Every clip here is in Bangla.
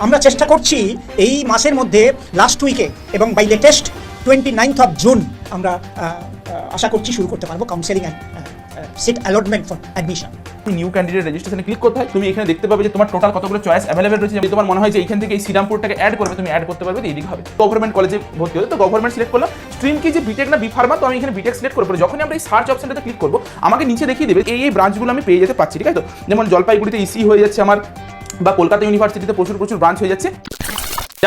আমরা চেষ্টা করছি এই মাসের মধ্যে লাস্ট উইকে এবং by latest 29th of June আমরা আশা করছি শুরু করতে পারবো counselling and seat allotment for admission. New candidate রেজিস্ট্রেশনে ক্লিক করতে হয়। তুমি এখানে দেখতে পাবে যে তোমার টোটাল কতগুলো চয়েস অ্যাভেলেবল রয়েছে। যদি তোমার মনে হয় যে এইখান থেকে এই শ্রীরামপুরটাকে অ্যাড করবে, তুমি অ্যাড করতে পারবে, তো এইদিকে হবে। গভর্নমেন্ট কলেজে ভর্তি হতে তো গভর্নমেন্ট সিলেক্ট করলাম। স্ট্রিম কি যে বিটেক না বি ফার্মা, তো আমি এখানে বিটেক সিলেক্ট করবো। যখনই আমরা এই সার্চ অপশনটাতে ক্লিক করবো আমাকে নিচে দেখিয়ে দেবে এই ব্রাঞ্চগুলো আমি পেয়ে যেতে পারছি, ঠিক আছে? তো যেমন জলপাইগুড়িতে ইসি হয়ে যাচ্ছে আমার, বা কলকাতা ইউনিভার্সিটিতে প্রচুর ব্রাঞ্চ হয়ে যাচ্ছে।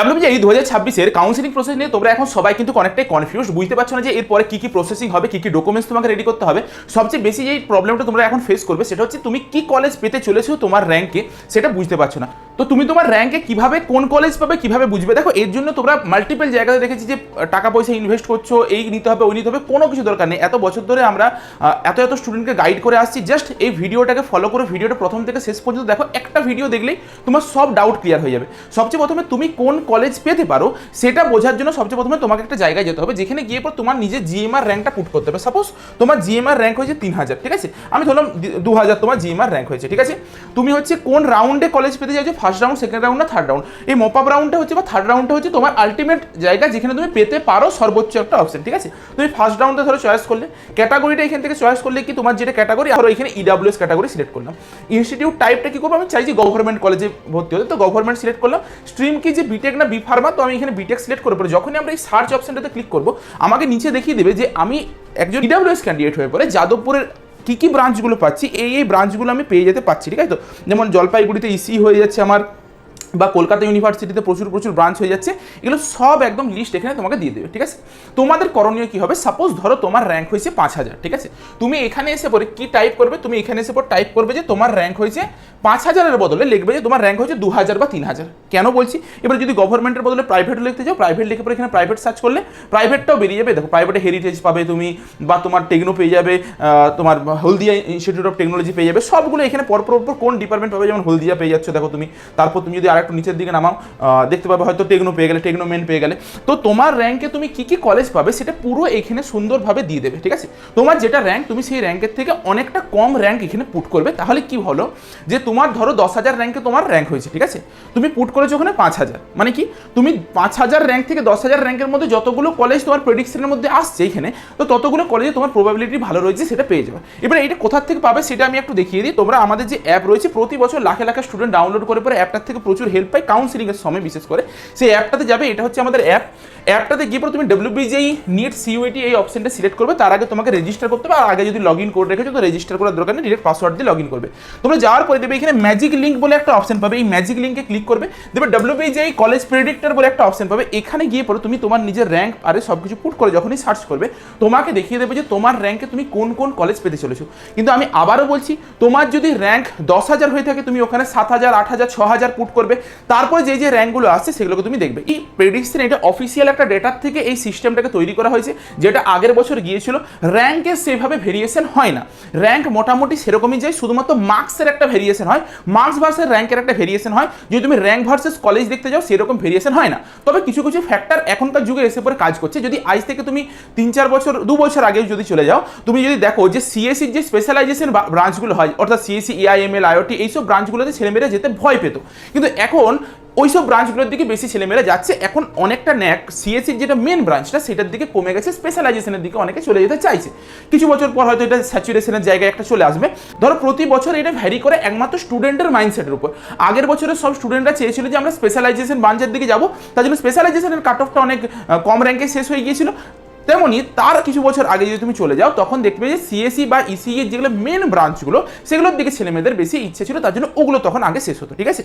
WBJEE 2026 কাউন্সিলিং প্রসেস নিয়ে তোমরা এখন সবাই কিন্তু অনেকটাই কনফিউজ, বুঝতে পারছো না যে এরপরে কি প্রসেসিং হবে, কি ডকুমেন্টস তোমাকে রেডি করতে হবে। সবচেয়ে বেশি যে প্রবলেমটা তোমরা এখন ফেস করবে সেটা হচ্ছে তুমি কি কলেজ পেতে চলেছো তোমার র্যাঙ্কে, সেটা বুঝতে পারছো না। তো তুমি তোমার র্যাঙ্কে কিভাবে কোন কলেজ পাবে কিভাবে বুঝবে? দেখো, এর জন্য তোমরা মাল্টিপল জায়গাতে দেখেছি যে টাকা পয়সা ইনভেস্ট করছো, এই নিতে হবে ওই নিতে হবে, কোনো কিছু দরকার নেই। এত বছর ধরে আমরা এত স্টুডেন্টকে গাইড করে আসছি। জাস্ট এই ভিডিওটাকে ফলো করে ভিডিওটা প্রথম থেকে শেষ পর্যন্ত দেখো। একটা ভিডিও দেখলেই তোমার সব ডাউট ক্লিয়ার হয়ে যাবে। সবচেয়ে প্রথমে তুমি কোন কলেজ পেতে পারো সেটা বোঝার জন্য সবচেয়ে প্রথমে তোমাকে একটা জায়গায় যেতে হবে, যেখানে গিয়ে পর তোমার নিজের জিএমআর র্যাঙ্কটা পুট করতে হবে। সাপোজ তোমার জিএমআর র্যাঙ্ক হয়েছে 3000, ঠিক আছে? আমি ধরলাম 2000 তোমার জিএমআর র্যাঙ্ক হয়েছে, ঠিক আছে? তুমি হচ্ছে কোন রাউন্ডে কলেজ পেতে চাইছো, ফার্স্ট রাউন্ড, সেকেন্ড রাউন্ড না থার্ড রাউন্ড? এই মপ আপ রাউন্ডটা হচ্ছে বা থার্ড রাউন্ডটা হচ্ছে তোমার আলটিমেট জায়গা যেখানে তুমি পেতে পারো সর্বোচ্চ একটা অপশন, ঠিক আছে? তুমি ফার্স্ট রাউন্ডে ধরো চয়েস করলে, ক্যাটাগরিটা এখান থেকে চয়েস করলে কি তোমার যেটা ক্যাটাগরি, আর এখানে ইডাব্লিউএস ক্যাটাগরি সিলেক্ট করলাম। ইনস্টিটিউট টাইপটা কি করবো, আমি চাইছি গভর্নমেন্ট কলেজে ভর্তি হতে, তো গভর্নমেন্ট সিলেক্ট করলাম। স্ট্রিম কি যে বিটেক না বি ফার্মা, তো আমি এখানে বিটেক সিলেক্ট করে পরে যখনই আমরা এই সার্চ অপশনটাতে ক্লিক করবো আমাকে নিচে দেখিয়ে দেবে যে আমি একজন ইডাব্লিউএস ক্যান্ডিডেট হয়ে পরে যাদবপুরের কি ব্রাঞ্চগুলো পাচ্ছি, এই ব্রাঞ্চগুলো আমি পেয়ে যেতে পারছি, ঠিক আছে? তো যেমন জলপাইগুড়িতে ইসি হয়ে যাচ্ছে আমার, বা কলকাতা ইউনিভার্সিটিতে প্রচুর ব্রাঞ্চ হয়ে যাচ্ছে। এগুলো সব একদম লিস্ট এখানে তোমাকে দিয়ে দেবে, ঠিক আছে? তোমাদের করণীয় কি হবে, সাপোজ ধরো তোমার র্যাঙ্ক হয়েছে 5000, ঠিক আছে? তুমি এখানে এসে পরে কি টাইপ করবে, তুমি এখানে এসে পরে টাইপ করবে যে তোমার র্যাঙ্ক হয়েছে 5000-এর বদলে লিখবে যে তোমার র্যাঙ্ক হয়েছে 2000 বা 3000। কেন বলছি, এবার যদি গভর্নমেন্টের বদলে প্রাইভেট লিখতে যাও, প্রাইভেট লিখে পরে এখানে প্রাইভেট সার্চ করলে প্রাইভেটটাও বেরিয়ে যাবে। দেখো, প্রাইভেটে হেরিটেজ পাবে তুমি, বা তোমার টেকনো পেয়ে যাবে, তোমার হলদিয়া ইনস্টিটিউট অফ টেকনোলজি পেয়ে যাবে। সবগুলো এখানে পরপর কোন ডিপার্টমেন্ট পাবে, যেমন হলদিয়া পেয়ে যাচ্ছে দেখো তুমি। তারপর তুমি যদি আরেকটু নিচের দিকে নামাও দেখতে পাবে হয়তো টেকনো পেয়ে গেলে, টেকনো মেন পেয়ে গেলে। তো তোমার র্যাঙ্কে তুমি কি কলেজ পাবে সেটা পুরো এখানে সুন্দরভাবে দিয়ে দেবে, ঠিক আছে? তোমার যেটা র্যাঙ্ক, তুমি সেই র্যাঙ্কের থেকে অনেকটা কম র্যাঙ্ক এখানে পুট করবে। তাহলে কি হলো যে তোমার ধরো 10,000 র্যাঙ্কে তোমার র্যাঙ্ক হয়েছে, ঠিক আছে? তুমি পুট করেছো ওখানে 5000, মানে কি তুমি 5000 র্যাঙ্ক থেকে 10,000 র্যাঙ্কের মধ্যে যতগুলো কলেজ তোমার প্রেডিকশনের মধ্যে আসছে এখানে, তো ততগুলো কলেজে তোমার প্রবাবিলিটি ভালো রয়েছে সেটা পেয়ে যাবে। এবার এইটা কোথা থেকে পাবে সেটা আমি একটু দেখিয়ে দিই। তোমরা আমাদের যে অ্যাপ রয়েছে, প্রতি বছর লাখে স্টুডেন্ট ডাউনলোড করে পরে অ্যাপটার থেকে প্রচুর হেল্প পায় কাউন্সিলিংয়ের সময়, বিশেষ করে সেই অ্যাপটাতে যাবে। এটা হচ্ছে আমাদের অ্যাপটাতে গিয়ে পরে তুমি WBJEE নিট সিইউটি এই অপশনটা সিলেক্ট করবে। তার আগে তোমাকে রেজিস্টার করতে হবে, আর আগে যদি লগ ইন করে রেখেছো তো রেজিস্টার করার দরকার নেই, ডিরেক্ট পাসওয়ার্ড দিয়ে লগ ইন করবে। তোমরা যাওয়ার পরে দেবে এখানে ম্যাজিক লিঙ্ক বলে একটা অপশন পাবে, এই ম্যাজিক লিঙ্কে ক্লিক করবে, দেবে WBJEE কলেজ প্রেডিক্টর বলে একটা অপশন পাবে। এখানে গিয়ে পরে তুমি তোমার নিজের র্যাঙ্ক আরে সব কিছু পুট করে যখনই সার্চ করবে তোমাকে দেখিয়ে দেবে যে তোমার র্যাঙ্কে তুমি কোন কলেজ পেতে চলেছো। কিন্তু আমি আবারও বলছি, তোমার যদি র্যাঙ্ক 10,000 হয়ে থাকে তুমি ওখানে 7,000, 8,000, 6,000 পুট করবে। তারপরে যে র্যাঙ্কগুলো আসছে সেগুলোকে তুমি দেখবে। এই প্রেডিকশন এটা অফিসিয়াল একটা ডেটার থেকে এই সিস্টেমটাকে তৈরি করা হয়েছে, যেটা আগের বছর গিয়েছিল। র্যাঙ্কে সেভাবে ভেরিয়েশন হয় না, র্যাঙ্ক মোটামুটি সেরকমই যায়, শুধুমাত্র মার্কসের একটা ভেরিয়েশন হয়, মার্কস ভার্সেস র্যাঙ্কের একটা ভেরিয়েশন হয়। যদি তুমি র্যাঙ্ক ভার্সেস কলেজ দেখতে যাও সেরকম ভেরিয়েশন হয় না। তবে কিছু ফ্যাক্টর এখনকার যুগে এসে পরে কাজ করছে। যদি আজ থেকে তুমি 3-4 বছর 2 বছর আগেও যদি চলে যাও, তুমি যদি দেখো যে সিএসসির যে স্পেশালাইজেশন ব্রাঞ্চগুলো হয়, অর্থাৎ সিএসসি, এআইএমএল, আইওটি, এইসব ব্রাঞ্চগুলোতে ছেলেমেয়েরা যেতে ভয় পেত, কিন্তু এখন ওইসব ব্রাঞ্চগুলোর দিকে বেশি ছেলেমেয়েরা যাচ্ছে। এখন অনেকটা ন্যাক সিএসসির যেটা মেন ব্রাঞ্চটা সেটার দিকে কমে গেছে, স্পেশালাইজেশনের দিকে অনেকে চলে যেতে চাইছে। কিছু বছর পর হয়তো এটা স্যাচুরেশনের জায়গায় একটা চলে আসবে। ধরো প্রতি বছর এটা ভ্যারি করে একমাত্র স্টুডেন্টের মাইন্ডসেটের উপর। আগের বছরে সব স্টুডেন্টরা চেয়েছিল যে আমরা স্পেশালাইজেশন ব্রাঞ্চের দিকে যাবো, তার জন্য স্পেশালাইজেশনের কাট অফটা অনেক কম র্যাঙ্কে শেষ হয়ে গিয়েছিল। তেমনই তার কিছু বছর আগে যদি তুমি চলে যাও তখন দেখবে যে সিএসসি বা ইসি এর যেগুলো মেন ব্রাঞ্চগুলো সেগুলোর দিকে ছেলেমেয়েদের বেশি ইচ্ছে ছিল, তার জন্য ওগুলো তখন আগে শেষ হতো, ঠিক আছে?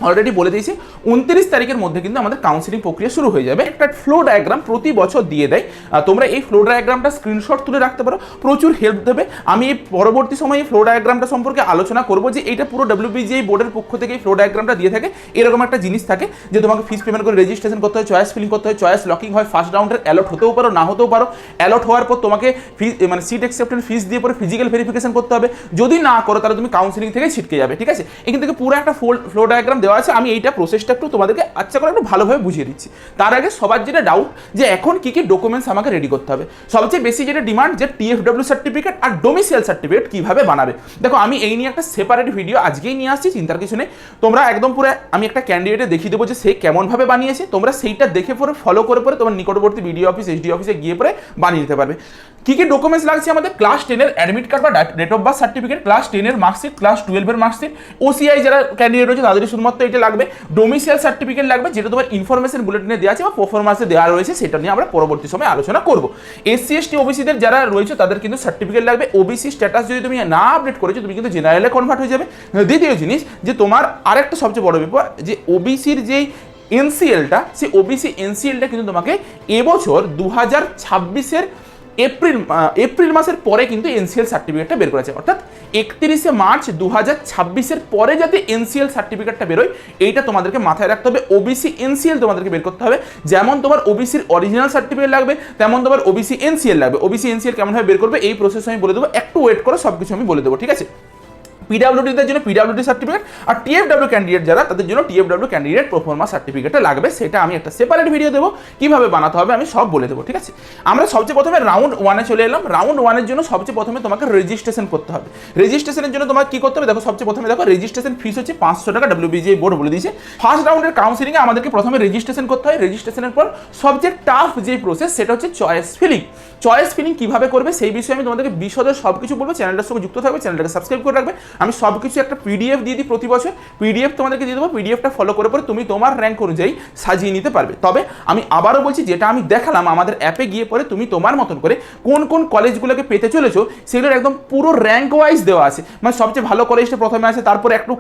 অলরেডি বলে দিয়েছি 29 তারিখের মধ্যে কিন্তু আমাদের কাউন্সিলিং প্রক্রিয়া শুরু হয়ে যাবে। একটা ফ্লো ডায়াগ্রাম প্রতি বছর দিয়ে দেয়, তোমরা এই ফ্লো ডায়াগ্রামটা স্ক্রিনশট তুলে রাখতে পারো, প্রচুর হেল্প দেবে। আমি পরবর্তী সময়ে ফ্লো ডায়াগ্রামটা সম্পর্কে আলোচনা করবো যে এটা পুরো WBJEE বোর্ডের পক্ষ থেকে এই ফ্লো ডায়াগ্রামটা দিয়ে থাকে। এরকম একটা জিনিস থাকে যে তোমাকে ফিস পেমেন্ট করে রেজিস্ট্রেশন করতে হয়, চয়েস ফিলিং করতে হয়, চয়েস লকিং হয়, ফার্স্ট রাউন্ডের অ্যালট হতেও পারো না হতেও পারো। অ্যালট হওয়ার পর তোমাকে মানে সিট অ্যাকসেপ্টেন্স ফিস দিয়ে পরে ফিজিক্যাল ভেরিফিকেশন করতে হবে। যদি না করো তাহলে তুমি কাউন্সিলিং থেকে ছিটকে যাবে, ঠিক আছে? এখান থেকে পুরো একটা ফ্লো ডায়াগ্রাম দেওয়া আছে, আমি এইটা প্রসেসটা একটু তোমাদেরকে আচ্ছা করে একটু ভালোভাবে বুঝিয়ে দিচ্ছি। তার আগে সবার যেটা ডাউট যে এখন কি কি ডকুমেন্টস আমাকে রেডি করতে হবে, সবচেয়ে বেশি যেটা ডিমান্ড যে TFW সার্টিফিকেট আর ডোমিসাইল সার্টিফিকেট কিভাবে বানাবে। দেখো আমি এই নিয়ে একটা সেপারেট ভিডিও আজকেই নিয়ে আসছি, চিন্তার কিছু নেই। তোমরা একদম পুরো আমি একটা ক্যান্ডিডেটে দেখিয়ে দেবো যে সে কেমনভাবে বানিয়েছে, তোমরা সেইটা দেখে পরে ফলো করে পরে তোমার নিকটবর্তী বিডিও অফিস SD অফিসে গিয়ে পরে বানিয়ে নিতে পারবে। কি কি ডকুমেন্টস লাগছে আমাদের, ক্লাস 10-এর অ্যাডমিট কার্ড বা date of birth certificate, class 10-এর মার্কশিট, ক্লাস 12-এর মার্কশিট, OCI যারা ক্যান্ডিডেট রয়েছে তাদের শুধুমাত্র এটা লাগবে, ডোমিসাইল সার্টিফিকেট লাগবে যেটা তোমার ইনফরমেশন বুলেটিনে দেওয়া আছে বা পারফরম্যান্সে দেওয়া রয়েছে, সেটা নিয়ে আমরা পরবর্তী সময় আলোচনা করব। SC ST OBC-দের যারা রয়েছে তাদের কিন্তু সার্টিফিকেট লাগবে। OBC স্ট্যাটাস যদি তুমি না আপডেট করেছো তুমি কিন্তু জেনারেলে কনভার্ট হয়ে যাবে। দ্বিতীয় জিনিস যে তোমার আরেকটা সবচেয়ে বড় ব্যাপার যে OBC-র যেই NCL-টা, সেই OBC NCL-টা কিন্তু তোমাকে এবছর 2026-এর এপ্রিল মাসের পরে কিন্তু NCL সার্টিফিকেটটা বের করেছে, অর্থাৎ 31শে মার্চ 2026-এর পরে যাতে NCL সার্টিফিকেটটা বেরোয় এইটা তোমাদেরকে মাথায় রাখতে হবে। OBC NCL তোমাদেরকে বের করতে হবে, যেমন তোমার OBC-র অরিজিনাল সার্টিফিকেট লাগবে তেমন তোমার OBC NCL লাগবে। OBC NCL কেমনভাবে বের করবে এই প্রসেস আমি বলে দেবো, একটু ওয়েট করো, সব কিছু আমি বলে দেবো, ঠিক আছে। PWD-দের জন্য PWD সার্টিফিকেট আর TFW ক্যান্ডিডেট যারা তাদের জন্য TFW ক্যান্ডিডেট পারফরম্যান্স সার্টিফিকেটটা লাগবে, সেটা আমি একটা সেপারেট ভিডিও দেবো, কিভাবে বানাতে হবে আমি সব বলে দেবো, ঠিক আছে। আমরা সবচেয়ে প্রথমে রাউন্ড 1-এ চলে এলাম। রাউন্ড 1-এর জন্য সবচেয়ে প্রথমে তোমাকে রেজিস্ট্রেশন করতে হবে। রেজিস্ট্রেশনের জন্য তোমাকে কি করতে হবে, দেখো সবচেয়ে প্রথমে দেখো রেজিস্ট্রেশন ফিস হচ্ছে 500 টাকা, WBGI বোর্ড বলে দিয়েছে। ফার্স্ট রাউন্ডের কাউন্সিলিংয়ে আমাদেরকে প্রথমে রেজিস্ট্রেশন করতে হয়। রেজিস্ট্রেশনের পর সবচেয়ে টাফ যে প্রসেস সেটা হচ্ছে চয়েস ফিলিং। চয়েস ফিলিং কিভাবে করবে সেই বিষয়ে আমি তোমাদেরকে বিশদে সব কিছু বলবো। চ্যানেলটার সঙ্গে যুক্ত থাকবে, চ্যানেলটাকে সাবস্ক্রাইব করে রাখবে। আমি সব কিছু একটা PDF দিয়ে দিই প্রতি বছর, PDF তোমাদেরকে দিয়ে দেবো। PDFটা ফলো করে পরে তুমি তোমার র্যাঙ্ক অনুযায়ী সাজিয়ে নিতে পারবে। তবে আমি আবারও বলছি, যেটা আমি দেখালাম আমাদের অ্যাপে গিয়ে পরে তুমি তোমার মতন করে কোন কোন কলেজগুলোকে পেতে চলেছো সেগুলোর একদম পুরো র্যাঙ্ক ওয়াইজ দেওয়া আছে। মানে সবচেয়ে ভালো কলেজটা প্রথমে আছে, তারপরে একটু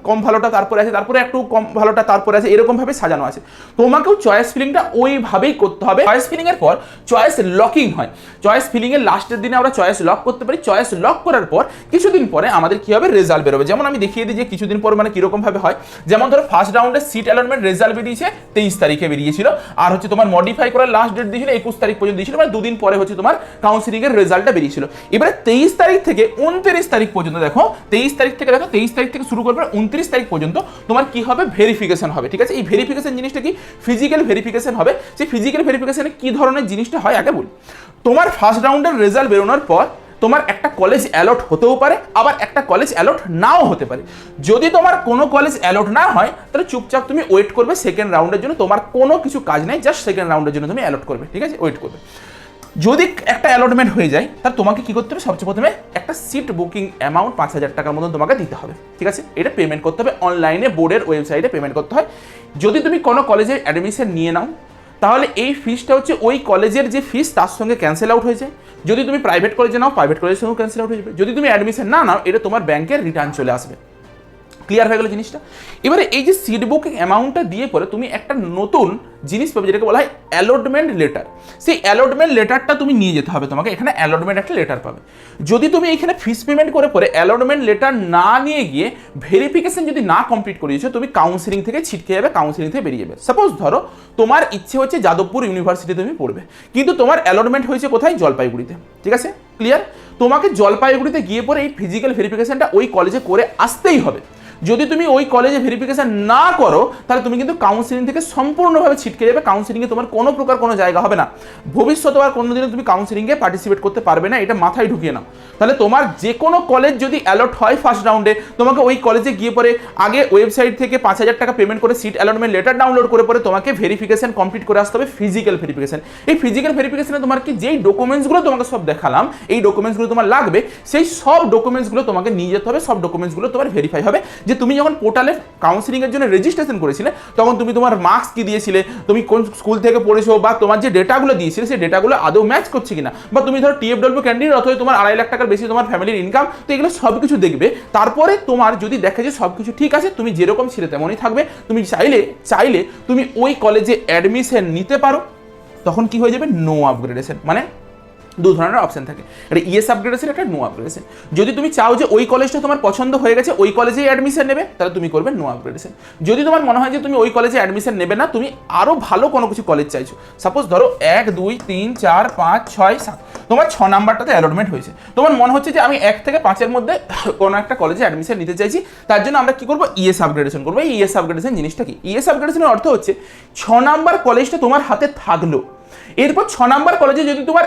কম ভালোটা তারপরে আছে, তারপরে একটু কম ভালোটা তারপরে আছে, এরকমভাবে সাজানো আছে। তোমাকেও চয়েস ফিলিংটা ওইভাবেই করতে হবে। চয়েস ফিলিংয়ের পর চয়েস লকিং হয়। চয়েস ফিলিংয়ের লাস্টের দিনে আমরা চয়েস লক করতে পারি। চয়েস লক করার পর কিছুদিন পরে আমাদের কি হবে, রেজাল্ট বেরোবে। যেমন আমি দেখিয়ে দিই যে কিছুদিন পর মানে কিরকম ভাবে হয়। যেমন ধরো ফার্স্ট রাউন্ডে সিট অ্যালটমেন্ট রেজাল্ট বেরিয়েছে 23 তারিখে বেরিয়েছিল, আর হচ্ছে তোমার মডিফাই করার লাস্ট ডেট দিয়েছিল 21 তারিখ পর্যন্ত দিয়েছিল, মানে দুদিন পরে হচ্ছে তোমার কাউন্সিলিং এর রেজাল্টটা বেরিয়েছিল। এবারে 23 তারিখ থেকে 29 তারিখ পর্যন্ত দেখো, 23 তারিখ থেকে শুরু করবে 29 তারিখ পর্যন্ত তোমার কি হবে, ভেরিফিকেশন হবে, ঠিক আছে। এই ভেরিফিকেশন জিনিসটা কি, ফিজিক্যাল ভেরিফিকেশন হবে। সেই ফিজিক্যাল ভেরিফিকেশনে কি ধরনের জিনিসটা হয় আগে বলি। তোমার ফার্স্ট রাউন্ডের রেজাল্ট বেরোনোর পর তোমার একটা কলেজ অ্যালট হতেও পারে, আবার একটা কলেজ অ্যালট নাও হতে পারে। যদি তোমার কোনো কলেজ অ্যালট না হয় তাহলে চুপচাপ তুমি ওয়েট করবে সেকেন্ড রাউন্ডের জন্য। তোমার কোনো কিছু কাজ নেই, জাস্ট সেকেন্ড রাউন্ডের জন্য তুমি অ্যালট করবে, ঠিক আছে, ওয়েট করবে। যদি একটা অ্যালটমেন্ট হয়ে যায় তাহলে তোমাকে কি করতে হবে, সবচেয়ে প্রথমে একটা সিট বুকিং অ্যামাউন্ট 5000 টাকার মতন তোমাকে দিতে হবে, ঠিক আছে। এটা পেমেন্ট করতে হবে অনলাইনে, বোর্ডের ওয়েবসাইটে পেমেন্ট করতে হয়। যদি তুমি কোনো কলেজে অ্যাডমিশন নিয়ে নাও তাহলে এই ফিসটা হচ্ছে ওই কলেজের যে ফিস তার সঙ্গে ক্যান্সেল আউট হয়ে যায়। যদি তুমি প্রাইভেট কলেজে নাও প্রাইভেট কলেজের সঙ্গে ক্যান্সেল আউট হয়ে যাবে। যদি তুমি অ্যাডমিশন না নাও এটা তোমার ব্যাংকের রিটার্ন চলে আসবে। ক্লিয়ার হয়ে গেল জিনিসটা। এবারে এই যে সিট বুকিং অ্যামাউন্টটা দিয়ে পরে তুমি একটা নতুন জিনিস পাবে যেটাকে বলা হয় অ্যালটমেন্ট লেটার। সেই অ্যালটমেন্ট লেটারটা তুমি নিয়ে যেতে হবে তোমাকে, এখানে অ্যালটমেন্ট একটা লেটার পাবে। যদি তুমি এখানে ফিস পেমেন্ট করে পরে অ্যালটমেন্ট লেটার না নিয়ে গিয়ে ভেরিফিকেশন যদি না কমপ্লিট করিয়েছো, তুমি কাউন্সিলিং থেকে ছিটকে যাবে, কাউন্সিলিং থেকে বেরিয়ে যাবে। সাপোজ ধরো তোমার ইচ্ছে হচ্ছে যাদবপুর ইউনিভার্সিটি তুমি পড়বে, কিন্তু তোমার অ্যালটমেন্ট হয়েছে কোথায়, জলপাইগুড়িতে, ঠিক আছে, ক্লিয়ার। তোমাকে জলপাইগুড়িতে গিয়ে পরে এই ফিজিক্যাল ভেরিফিকেশনটা ওই কলেজে করে আসতেই হবে। যদি তুমি ওই কলেজে ভেরিফিকেশন না করো তাহলে তুমি কিন্তু কাউন্সিলিং থেকে সম্পূর্ণভাবে ছিটকে যাবে। কাউন্সিলিংয়ে তোমার কোনো প্রকার কোনো জায়গা হবে না। ভবিষ্যতে আর কোনোদিনও তুমি কাউন্সিলিংয়ে পার্টিসিপেট করতে পারবে না, এটা মাথায় ঢুকিয়ে নাও। তাহলে তোমার যে কোনো কলেজ যদি অ্যালট হয় ফার্স্ট রাউন্ডে, তোমাকে ওই কলেজে গিয়ে পরে আগে ওয়েবসাইট থেকে 5000 টাকা পেমেন্ট করে সিট অ্যালটমেন্ট লেটার ডাউনলোড করে পরে তোমাকে ভেরিফিকেশন কমপ্লিট করে আসতে হবে, ফিজিক্যাল ভেরিফিকেশন। এই ফিজিক্যাল ভেরিফিকেশনে তোমার কি যেই ডকুমেন্টসগুলো তোমাকে সব দেখালাম, এই ডকুমেন্টসগুলো তোমার লাগবে, সেই সব ডকুমেন্টসগুলো তোমাকে নিয়ে যেতে হবে। সব ডকুমেন্টসগুলো তোমার ভেরিফাই হবে যে তুমি যখন পোর্টালে কাউন্সিলিংয়ের জন্য রেজিস্ট্রেশন করেছিলে তখন তুমি তোমার মার্কস কি দিয়েছিলে, তুমি কোন স্কুল থেকে পড়েছো, বা তোমার যে ডেটাগুলো দিয়েছিলে সেই ডেটাগুলো আদৌ ম্যাচ করছে কিনা, বা তুমি ধরো TFW ক্যান্ডিডেট অথবা তোমার 2.5 লাখ টাকার বেশি তোমার ফ্যামিলির ইনকাম, তো এগুলো সব কিছু দেখবে। তারপরে তোমার যদি দেখে যে সব কিছু ঠিক আছে, তুমি যেরকম ছিলে তেমনই থাকবে, তুমি চাইলে তুমি ওই কলেজে অ্যাডমিশন নিতে পারো। তখন কি হয়ে যাবে, নো আপগ্রেডেশন, মানে দু ধরনের অপশন থাকে, একটা ইএস আপগ্রেডেশন, একটা নো আপগ্রেডেশন। যদি তুমি চাও যে ওই কলেজটা তোমার পছন্দ হয়ে গেছে, ওই কলেজেই অ্যাডমিশন নেবে, তাহলে তুমি করবে নো আপগ্রেডেশন। যদি তোমার মনে হয় যে তুমি ওই কলেজে অ্যাডমিশন নেবে না, তুমি আরও ভালো কোনো কিছু কলেজ চাইছো, সাপোজ ধরো 1 2 3 4 5 6 7, তোমার 6 নাম্বারটাতে অ্যালটমেন্ট হয়েছে, তোমার মনে হচ্ছে যে আমি 1 থেকে 5-এর মধ্যে কোনো একটা কলেজে অ্যাডমিশন নিতে চাইছি, তার জন্য আমরা কি করবো, ইএস আপগ্রেডেশন করবো। এই ইএস আপগ্রেডেশন জিনিসটা কি? ইএস আপগ্রেডেশনের অর্থ হচ্ছে 6 নাম্বার কলেজটা তোমার হাতে থাকলো, এরপর 6 নাম্বার কলেজে যদি তোমার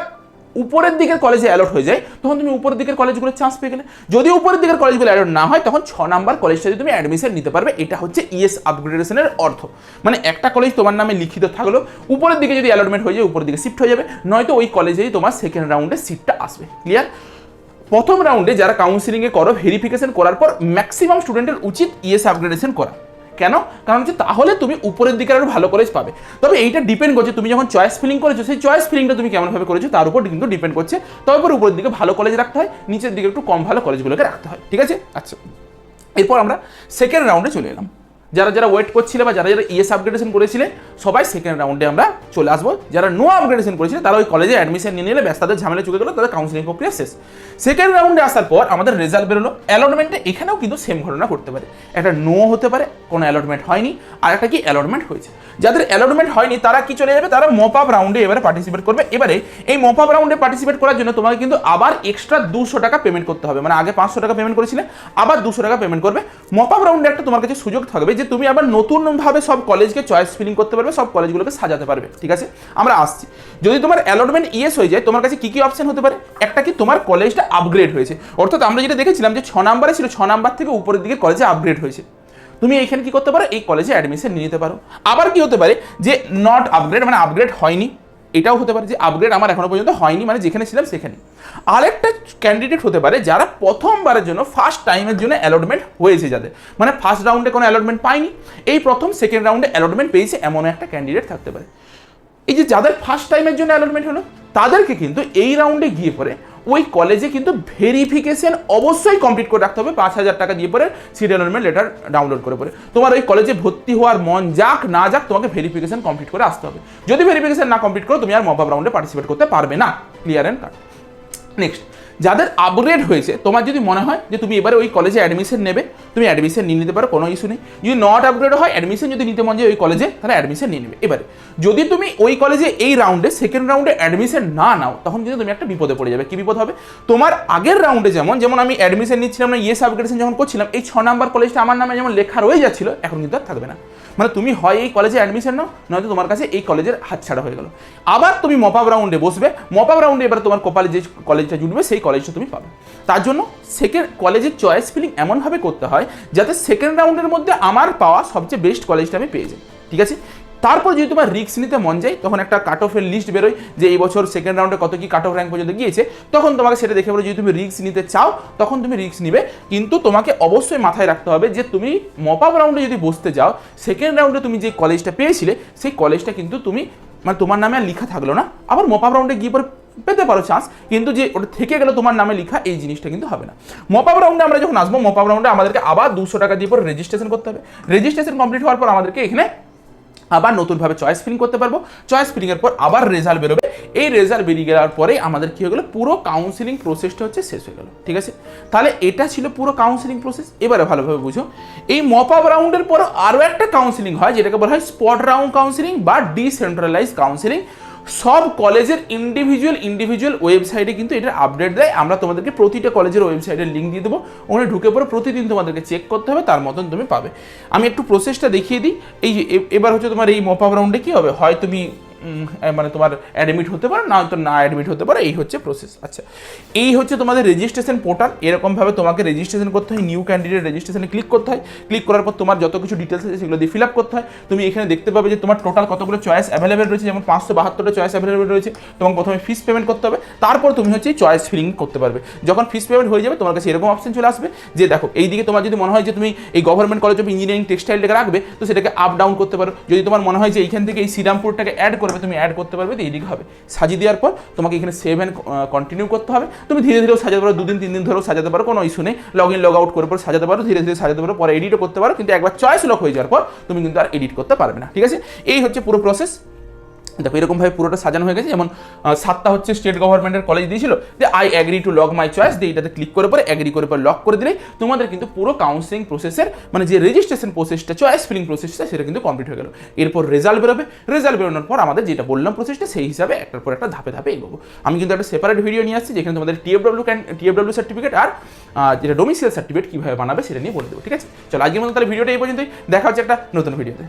উপরের দিকের কলেজে অ্যালট হয়ে যায়, তখন তুমি উপরের দিকের কলেজগুলোর চান্স পেয়ে গেলে। যদি উপরের দিকের কলেজগুলো অ্যালট না হয়, তখন 6 নাম্বার কলেজটাতে তুমি অ্যাডমিশন নিতে পারবে। এটা হচ্ছে ইএস আপগ্রেডেশনের অর্থ। মানে একটা কলেজ তোমার নামে লিখিত থাকলো, উপরের দিকে যদি অ্যালটমেন্ট হয়ে যায় উপরের দিকে শিফট হয়ে যাবে, নয়তো ওই কলেজেই তোমার সেকেন্ড রাউন্ডে সিটটা আসবে। ক্লিয়ার? প্রথম রাউন্ডে যারা কাউন্সিলিংয়ে করো, ভেরিফিকেশন করার পর ম্যাক্সিমাম স্টুডেন্টের উচিত ইএস আপগ্রেডেশন করা। কেন? কারণ হচ্ছে তাহলে তুমি উপরের দিকে আরো ভালো কলেজ পাবে। তবে এইটা ডিপেন্ড করছে তুমি যখন চয়েস ফিলিং করেছো, সেই চয়েস ফিলিংটা তুমি কেমনভাবে করেছো তার উপর কিন্তু ডিপেন্ড করছে। তবে উপরের দিকে ভালো কলেজ রাখতে হয়, নিচের দিকে একটু কম ভালো কলেজগুলোকে রাখতে হয়। ঠিক আছে? আচ্ছা, এরপর আমরা সেকেন্ড রাউন্ডে চলে এলাম। যারা যারা ওয়েট করছিলে বা যারা যারা ইএস আপগ্রেডেশন করেছিলেন, সবাই সেকেন্ড রাউন্ডে আমরা চলে আসবো। যারা নো আপগ্রেডেশন করেছিলেন তারা ওই কলেজে অ্যাডমিশন নিয়ে নিলে ব্যাস, তাদের ঝামেলা চুকে গেলো, তাদের কাউন্সিলিং প্রক্রিয়া শেষ। সেকেন্ড রাউন্ডে আসার পর আমাদের রেজাল্ট বেরোলো। অ্যালটমেন্টে এখানেও কিন্তু সেম ঘটনা করতে পারে, একটা নো হতে পারে, কোনো অ্যালটমেন্ট হয়নি, আর একটা কি অ্যালটমেন্ট হয়েছে। যাদের অ্যালটমেন্ট হয়নি তারা কি চলে যাবে, তারা মপ আপ রাউন্ডে এবারে পার্টিসিপেট করবে। এবারে এই মপ আপ রাউন্ডে পার্টিসিপেট করার জন্য তোমাকে কিন্তু আবার এক্সট্রা 200 টাকা পেমেন্ট করতে হবে। মানে আগে 500 টাকা পেমেন্ট করেছিলে, আবার 200 টাকা পেমেন্ট করবে। মপ আপ রাউন্ডে একটা তোমার কাছে সুযোগ থাকবে যে তুমি আবার নতুনভাবে সব কলেজকে চয়েস ফিলিং করতে পারবে, সব কলেজগুলোকে সাজাতে পারবে। ঠিক আছে, আমরা আসছি। যদি তোমার অ্যালটমেন্ট ইএস হয়ে যায়, তোমার কাছে কি কি অপশন হতে পারে? একটা কি তোমার কলেজটা আপগ্রেড হয়েছে, অর্থাৎ আমরা যেটা দেখেছিলাম যে 6 নাম্বারে ছিল, 6 নাম্বার থেকে উপরের দিকে কলেজে আপগ্রেড হয়েছে, তুমি এইখানে কি করতে পারো, এই কলেজে অ্যাডমিশন নিয়ে নিতে পারো। আবার কি হতে পারে যে নট আপগ্রেড, মানে আপগ্রেড হয়নি, এটাও হতে পারে যে আপগ্রেড আমার এখনো পর্যন্ত হয়নি, মানে যেখানে ছিলাম সেখানে। আরেকটা ক্যান্ডিডেট হতে পারে যারা প্রথমবারের জন্য ফার্স্ট টাইমের জন্য অ্যালটমেন্ট হয়েছে, যাদের মানে ফার্স্ট রাউন্ডে কোনো অ্যালটমেন্ট পায়নি, এই প্রথম সেকেন্ড রাউন্ডে অ্যালটমেন্ট পেয়েছে, এমন একটা ক্যান্ডিডেট থাকতে পারে। এই যে যাদের ফার্স্ট টাইমের জন্য অ্যালটমেন্ট হলো, তাদেরকে কিন্তু এই রাউন্ডে গিয়ে পরে ওই কলেজে কিন্তু ভেরিফিকেশন অবশ্যই কমপ্লিট করে রাখতে হবে। 5000 টাকা দিয়ে পরে সিট অ্যালটমেন্ট লেটার ডাউনলোড করে পরে তোমার ওই কলেজে ভর্তি হওয়ার মন যাক না যাক, তোমাকে ভেরিফিকেশন কমপ্লিট করে আসতে হবে। যদি ভেরিফিকেশন না কমপ্লিট করো, তুমি আর মপ আপ রাউন্ডে পার্টিসিপেট করতে পারবে না। Clear and cut. নেক্সট, যাদের আপগ্রেড হয়েছে, তোমার যদি মনে হয় যে তুমি এবারে ওই কলেজে অ্যাডমিশন নেবে, তুমি অ্যাডমিশন নিয়ে নিতে পারো, কোনো ইস্যু নেই। যদি নট আপগ্রেড হয়, অ্যাডমিশন যদি নিতে মন যায় ওই কলেজে, তাহলে অ্যাডমিশন নিয়ে নেবে। এবারে যদি তুমি ওই কলেজে এই রাউন্ডে সেকেন্ড রাউন্ডে অ্যাডমিশন না নাও, তখন কিন্তু তুমি একটা বিপদে পড়ে যাবে। কি বিপদ হবে? তোমার আগের রাউন্ডে যেমন আমি অ্যাডমিশন নিচ্ছিলাম না, ইএস আপগ্রেডেশন যখন করছিলাম, এই 6 নাম্বার কলেজটা আমার নামে যেমন লেখা রয়ে যাচ্ছিল, এখন কিন্তু আর থাকবে না। মানে তুমি হয় এই কলেজে অ্যাডমিশন নাও, নয়তো তোমার কাছে এই কলেজের হাতছাড়া হয়ে গেল। আবার তুমি মপ আপ রাউন্ডে বসবে, মপ আপ রাউন্ডে এবার তোমার কপালে যে কলেজটা জুটবে সেই কলেজটা তুমি পাবে। তার জন্য সেকেন্ড কলেজের চয়েস ফিলিং এমনভাবে করতে হয় যাতে সেকেন্ড রাউন্ডের মধ্যে আমার পাওয়া সবচেয়ে বেস্ট কলেজটা আমি পেয়ে যাই। ঠিক আছে? তারপর যদি তোমার রিস্ক নিতে মন যায়, তখন একটা কাট অফের লিস্ট বেরোয় যে এই বছর সেকেন্ড রাউন্ডে কত কি কাট অফ র্যাঙ্ক পর্যন্ত গিয়েছে, তখন তোমাকে সেটা দেখে বলো যদি তুমি রিস্ক নিতে চাও, তখন তুমি রিস্ক নিবে। কিন্তু তোমাকে অবশ্যই মাথায় রাখতে হবে যে তুমি মপ আপ রাউন্ডে যদি বসতে যাও, সেকেন্ড রাউন্ডে তুমি যে কলেজটা পেয়েছিলে সেই কলেজটা কিন্তু তুমি মানে তোমার নামে আর লেখা থাকলো না। আবার মপ আপ রাউন্ডে গিয়ে পরে পেতে পারো চান্স, কিন্তু যে ওটা থেকে গেলে তোমার নামে লেখা, এই জিনিসটা কিন্তু হবে না। মপ আপ রাউন্ডে আমরা যখন আসবো, মপ আপ রাউন্ডে আমাদেরকে আবার 200 টাকা দিয়ে পরে রেজিস্ট্রেশন করতে হবে। রেজিস্ট্রেশন কমপ্লিট হওয়ার পর আমাদেরকে এখানে আবার নতুনভাবে চয়েস ফিলিং করতে পারবো। চয়েস ফিলিংয়ের পর আবার রেজাল্ট বেরোবে। এই রেজাল্ট বেরিয়ে যাওয়ার পরে আমাদের কি হয়ে গেলো, পুরো কাউন্সিলিং প্রসেসটা হচ্ছে শেষ হয়ে গেল। ঠিক আছে? তাহলে এটা ছিল পুরো কাউন্সিলিং প্রসেস। এবারে ভালোভাবে বুঝো, এই মপ আপ রাউন্ডের পর আরও একটা কাউন্সিলিং হয়, যেটাকে বলা হয় স্পট রাউন্ড কাউন্সিলিং বা ডিসেন্ট্রালাইজ কাউন্সিলিং। সব কলেজের ইন্ডিভিজুয়াল ওয়েবসাইটে কিন্তু এটার আপডেট দেয়। আমরা তোমাদেরকে প্রতিটা কলেজের ওয়েবসাইটের লিঙ্ক দিয়ে দেবো, ওখানে ঢুকে পরে প্রতিদিন তোমাদেরকে চেক করতে হবে, তার মতন তুমি পাবে। আমি একটু প্রসেসটা দেখিয়ে দিই। এই যে এবার হচ্ছে তোমার এই মপ আপ রাউন্ডে কী হবে, হয় তুমি মানে তোমার অ্যাডমিট হতে পারো, না হয়তো না অ্যাডমিট হতে পারো, এই হচ্ছে প্রসেস। আচ্ছা, এই হচ্ছে তোমাদের রেজিস্ট্রেশন পোর্টাল। এরকমভাবে তোমাকে রেজিস্ট্রেশন করতে হয়, নিউ ক্যান্ডিডেট রেজিস্ট্রেশনে ক্লিক করতে হয়। ক্লিক করার পর তোমার যত কিছু ডিটেলস আছে সেগুলো দিয়ে ফিল আপ করতে হয়। তুমি এখানে দেখতে পাবে যে তোমার টোটাল কতগুলো চয়েস অ্যাভেলেবেল রয়েছে, যেমন 572টা চয়েস অ্যাভেলেবেল রয়েছে। তোমাকে প্রথমে ফিস পেমেন্ট করতে হবে, তারপর তুমি হচ্ছে চয়েস ফিলিং করতে পারবে। যখন ফিস পেমেন্ট হয়ে যাবে, তোমার কাছে এরকম অপশন চলে আসবে যে দেখো এইদিকে তোমার যদি মনে হয় যে তুমি এই গভর্নমেন্ট কলেজ অফ ইঞ্জিনিয়ারিং টেক্সটাইলটাকে রাখবে, তো সেটাকে আপ ডাউন করতে পারো। যদি তোমার মনে হয় যে এইখান থেকে এই শ্রীরামপুরটাকে অ্যাড করবে, তুমি অ্যাড করতে পারবে। এইদিকে হবে সাজিয়ে দেওয়ার পর তোমাকে এখানে সেভ অ্যান্ড কন্টিনিউ করতে হবে। তুমি ধীরে ধীরেও সাজাতে পারো, 2 দিন 3 দিন ধরেও সাজাতে পারো, কোনো ইস্যু নেই। লগ ইন লগ আউট করে পর সাজাতে পারো, ধীরে ধীরে সাজাতে পারো, পরে এডিটও করতে পারো। কিন্তু একবার চয়েস লক হয়ে যাওয়ার পর তুমি কিন্তু আর এডিট করতে পারবে না। ঠিক আছে? এই হচ্ছে পুরো প্রসেস। দেখো এরকমভাবে পুরোটা সাজানো হয়ে গেছে। যেমন 7টা হচ্ছে স্টেট গভর্নমেন্টের কলেজ দিয়েছিল যে I agree to log my choice দিয়ে এটাতে ক্লিক করে পরে অ্যাগ্রি করে পরে লক করে দিলেই তোমাদের কিন্তু পুরো কাউন্সিলিং প্রসেসের মানে যে রেজিস্ট্রেশন প্রসেসটা চয়েস ফিলিং প্রসেসটা সেটা কিন্তু কমপ্লিট হয়ে গেল। এরপর রেজাল্ট বেরোবে, রেজাল্ট বেরোনোর পর আমাদের যেটা বললাম প্রসেসটা সেই হিসাবে একটার পর একটা ধাপে ধাপে এগোবো। আমি কিন্তু একটা সেপারেট ভিডিও নিয়ে আসছি যেখানে তোমাদের টিএফডব্লিউ সার্টিফিকেট আর যেটা ডোমিসিয়াল সার্টিফিকেট কীভাবে বানাবে সেটা নিয়ে বলে দেবো। ঠিক আছে, চলো আজকের মতো তাহলে ভিডিওটা এই পর্যন্তই, দেখা হচ্ছে একটা নতুন ভিডিওতে।